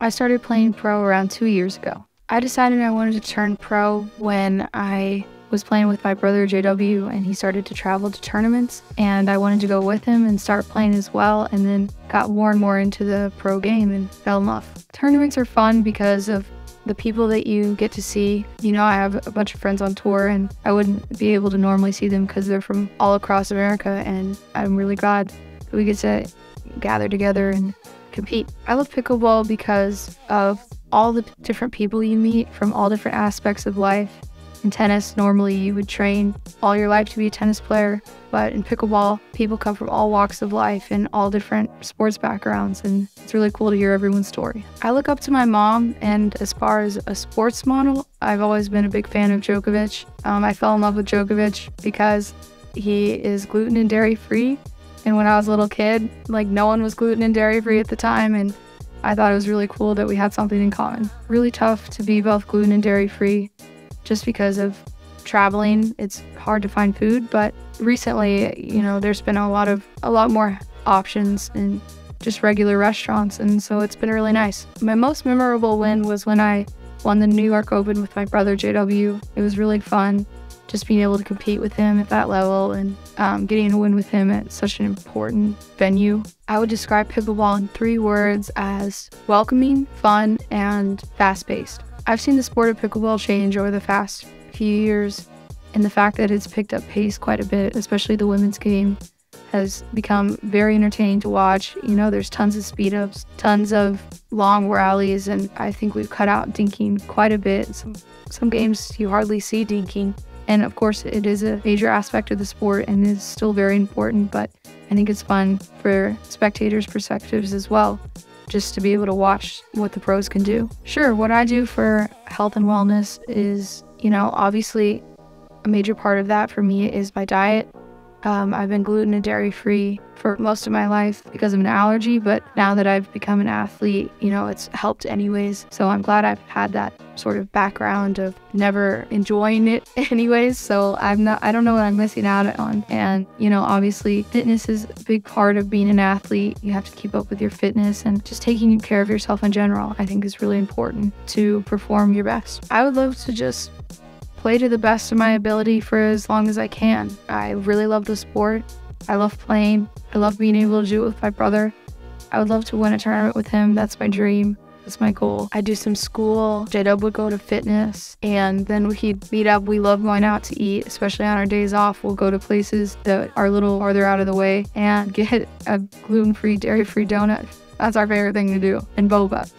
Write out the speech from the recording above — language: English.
I started playing pro around 2 years ago. I decided I wanted to turn pro when I was playing with my brother JW, and he started to travel to tournaments, and I wanted to go with him and start playing as well, and then got more and more into the pro game and fell in love. Tournaments are fun because of the people that you get to see. You know, I have a bunch of friends on tour, and I wouldn't be able to normally see them because they're from all across America, and I'm really glad that we get to gather together and compete. I love pickleball because of all the different people you meet from all different aspects of life. In tennis, normally you would train all your life to be a tennis player, but in pickleball, people come from all walks of life and all different sports backgrounds, and it's really cool to hear everyone's story. I look up to my mom, and as far as a sports model, I've always been a big fan of Djokovic. I fell in love with Djokovic because he is gluten and dairy free, and when I was a little kid, like, no one was gluten and dairy free at the time, and I thought it was really cool that we had something in common. Really tough to be both gluten and dairy free. Just because of traveling, it's hard to find food, but recently, you know, there's been a lot more options in just regular restaurants, and so it's been really nice. My most memorable win was when I won the New York Open with my brother JW. It was really fun, just being able to compete with him at that level and getting a win with him at such an important venue. I would describe pickleball in 3 words as welcoming, fun, and fast-paced. I've seen the sport of pickleball change over the past few years, and the fact that it's picked up pace quite a bit, especially the women's game, has become very entertaining to watch. You know, there's tons of speed ups, tons of long rallies, and I think we've cut out dinking quite a bit. Some games you hardly see dinking. And of course, it is a major aspect of the sport and is still very important, but I think it's fun for spectators' perspectives as well, just to be able to watch what the pros can do. Sure, what I do for health and wellness is, you know, obviously a major part of that for me is my diet. I've been gluten and dairy free for most of my life because of an allergy, but now that I've become an athlete, you know, it's helped anyways. So I'm glad I've had that sort of background of never enjoying it anyways. So I don't know what I'm missing out on. And, you know, obviously fitness is a big part of being an athlete. You have to keep up with your fitness, and just taking care of yourself in general, I think, is really important to perform your best. I would love to just play to the best of my ability for as long as I can. I really love the sport. I love playing. I love being able to do it with my brother. I would love to win a tournament with him. That's my dream. That's my goal. I do some school. J-Dub would go to fitness, and then he'd meet up. We love going out to eat, especially on our days off. We'll go to places that are a little farther out of the way and get a gluten-free, dairy-free donut. That's our favorite thing to do. And boba.